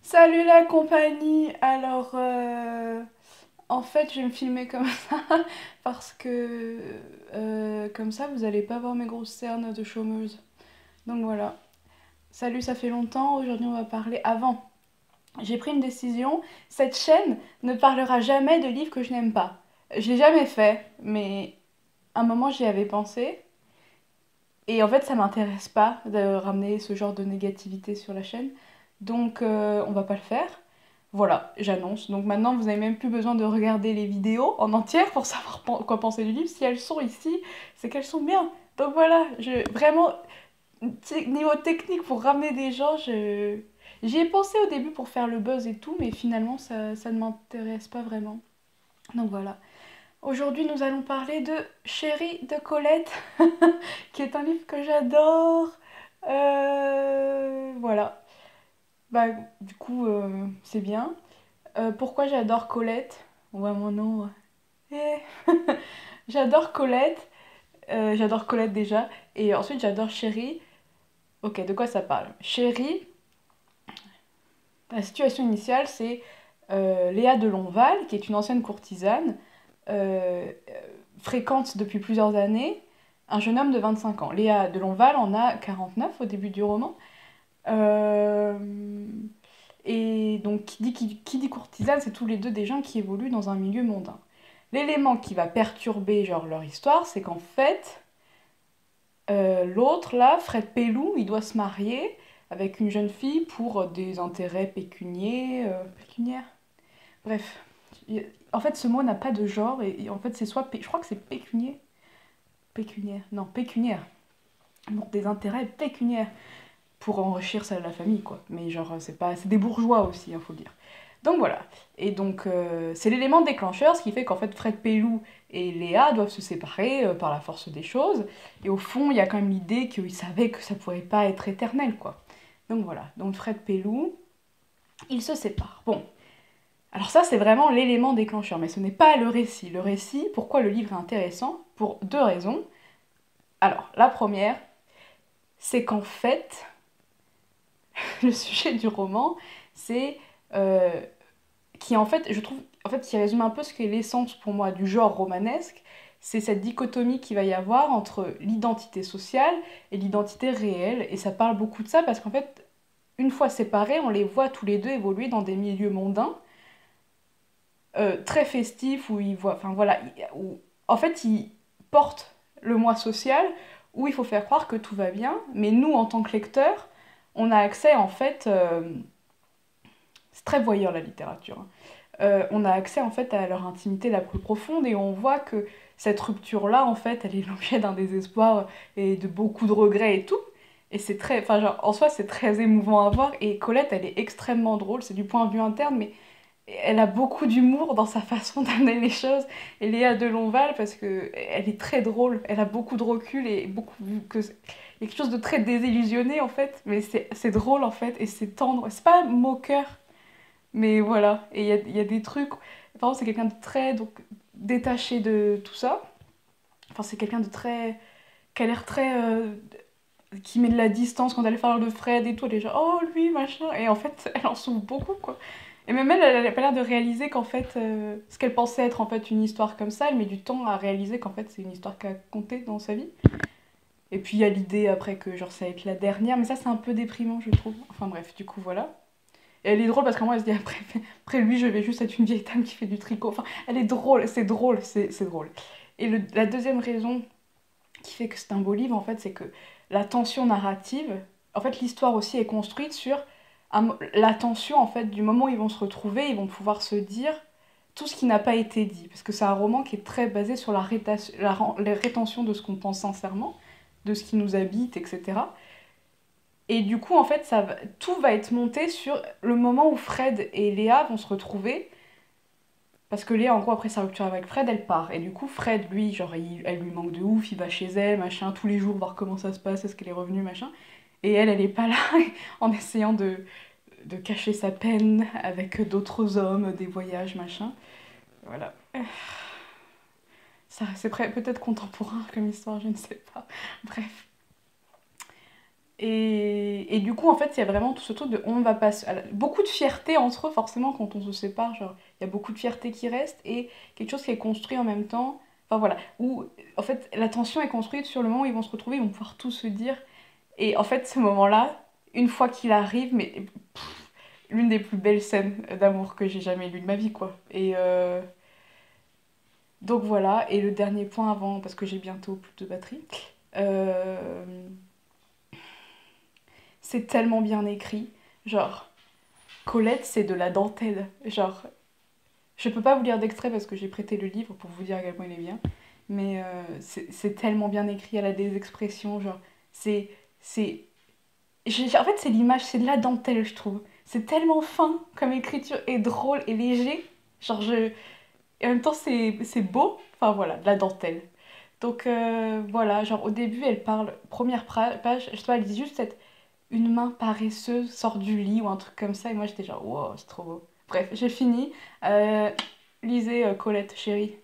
Salut la compagnie! Alors, en fait, je vais me filmer comme ça parce que comme ça, vous allez pas voir mes grosses cernes de chômeuse. Donc voilà. Salut, ça fait longtemps. Aujourd'hui, on va parler. Avant, j'ai pris une décision. Cette chaîne ne parlera jamais de livres que je n'aime pas. Je l'ai jamais fait, mais à un moment, j'y avais pensé. Et en fait, ça m'intéresse pas de ramener ce genre de négativité sur la chaîne. Donc, on va pas le faire. Voilà, j'annonce. Donc maintenant, vous n'avez même plus besoin de regarder les vidéos en entière pour savoir quoi penser du livre. Si elles sont ici, c'est qu'elles sont bien. Donc voilà, vraiment, niveau technique, pour ramener des gens, j'y ai pensé au début pour faire le buzz et tout, mais finalement, ça ne m'intéresse pas vraiment. Donc voilà. Aujourd'hui, nous allons parler de Chérie de Colette, qui est un livre que j'adore. Voilà. Bah, du coup, c'est bien. Pourquoi j'adore Colette? On voit mon nom. Eh. J'adore Colette. J'adore Colette déjà. Et ensuite, j'adore Chérie. Ok, de quoi ça parle? Chérie, la situation initiale, c'est Léa de Lonval, qui est une ancienne courtisane, euh, fréquente depuis plusieurs années un jeune homme de 25 ans. Léa de Lonval en a 49 au début du roman. Euh, et donc, qui dit courtisane, c'est tous les deux des gens qui évoluent dans un milieu mondain. L'élément qui va perturber genre leur histoire, c'est qu'en fait, l'autre là, Fred Pellou, il doit se marier avec une jeune fille pour des intérêts pécuniers, pécuniaires. Bref, en fait, ce mot n'a pas de genre et en fait, c'est soit, je crois que c'est pécunier, pécuniaire, non, pécuniaire, pour des intérêts pécuniaires pour enrichir la famille quoi. Mais genre, c'est pas, c'est des bourgeois aussi, il faut le dire. Donc voilà. Et donc, c'est l'élément déclencheur, ce qui fait qu'en fait, Fred Pellou et Léa doivent se séparer par la force des choses. Et au fond, il y a quand même l'idée qu'ils savaient que ça pourrait pas être éternel, quoi. Donc voilà. Donc Fred Pellou, ils se séparent. Bon. Alors ça, c'est vraiment l'élément déclencheur, mais ce n'est pas le récit. Le récit, pourquoi le livre est intéressant? Pour deux raisons. Alors, la première, c'est qu'en fait, le sujet du roman, c'est euh, qui en fait, je trouve, en fait, qui résume un peu ce qui est l'essence pour moi du genre romanesque, c'est cette dichotomie qu'il va y avoir entre l'identité sociale et l'identité réelle. Et ça parle beaucoup de ça parce qu'en fait, une fois séparés, on les voit tous les deux évoluer dans des milieux mondains, très festifs, où ils voient, enfin voilà, où, en fait, ils portent le moi social, où il faut faire croire que tout va bien, mais nous, en tant que lecteurs, on a accès en fait, c'est très voyeur la littérature, hein. On a accès en fait à leur intimité la plus profonde et on voit que cette rupture-là, en fait, elle est l'objet d'un désespoir et de beaucoup de regrets et tout. Et c'est très, enfin, genre, en soi, c'est très émouvant à voir. Et Colette, elle est extrêmement drôle, c'est du point de vue interne, mais elle a beaucoup d'humour dans sa façon d'amener les choses. Et Léa Delonval, parce que elle est très drôle, elle a beaucoup de recul et beaucoup que il y a quelque chose de très désillusionné en fait, mais c'est drôle en fait et c'est tendre. C'est pas moqueur, mais voilà, et il y a des trucs. Par exemple, c'est quelqu'un de très donc, détaché de tout ça. Enfin, c'est quelqu'un de très. Qui a l'air très. Qui met de la distance quand elle parle de Fred et tout. Elle est genre, oh lui, machin. Et en fait, elle en souffre beaucoup, quoi. Et même elle a pas l'air de réaliser qu'en fait, ce qu'elle pensait être en fait une histoire comme ça, elle met du temps à réaliser qu'en fait, c'est une histoire qu'elle a compté dans sa vie. Et puis il y a l'idée après que genre ça va être la dernière, mais ça c'est un peu déprimant, je trouve. Enfin bref, du coup, voilà. Et elle est drôle parce qu'à moi, elle se dit après lui, je vais juste être une vieille dame qui fait du tricot. Enfin, elle est drôle, c'est drôle. Et la deuxième raison qui fait que c'est un beau livre, en fait, c'est que la tension narrative, en fait, l'histoire aussi est construite sur la tension, en fait, du moment où ils vont se retrouver, ils vont pouvoir se dire tout ce qui n'a pas été dit. Parce que c'est un roman qui est très basé sur la rétention de ce qu'on pense sincèrement, de ce qui nous habite, etc. Et du coup, en fait, tout va être monté sur le moment où Fred et Léa vont se retrouver. Parce que Léa, en gros, après sa rupture avec Fred, elle part. Et du coup, Fred, lui, genre, elle lui manque de ouf, il va chez elle, machin, tous les jours, voir comment ça se passe, est-ce qu'elle est revenue, machin. Et elle est pas là, en essayant de cacher sa peine avec d'autres hommes, des voyages, machin. Voilà. Ça, c'est peut-être contemporain comme histoire, je ne sais pas. Bref. Et du coup, en fait, il y a vraiment tout ce truc de on va pas. Beaucoup de fierté entre eux, forcément, quand on se sépare. Genre, il y a beaucoup de fierté qui reste et quelque chose qui est construit en même temps. Enfin voilà. Où, en fait, la tension est construite sur le moment où ils vont se retrouver, ils vont pouvoir tout se dire. Et en fait, ce moment-là, une fois qu'il arrive, mais l'une des plus belles scènes d'amour que j'ai jamais lues de ma vie, quoi. Donc voilà. Et le dernier point avant, parce que j'ai bientôt plus de batterie. euh, c'est tellement bien écrit. Genre, Colette, c'est de la dentelle. Genre, je peux pas vous lire d'extrait parce que j'ai prêté le livre pour vous dire à quel point il est bien. Mais c'est tellement bien écrit, elle a des expressions, genre, c'est. C'est. En fait, c'est l'image, c'est de la dentelle, je trouve. C'est tellement fin comme écriture et drôle et léger. Genre, je. Et en même temps, c'est beau. Enfin, voilà, de la dentelle. Donc, voilà, genre, au début, elle parle, première page, je sais pas, elle dit juste cette une main paresseuse sort du lit ou un truc comme ça. Et moi, j'étais genre, wow, c'est trop beau. Bref, j'ai fini. Euh, lisez Colette, chérie.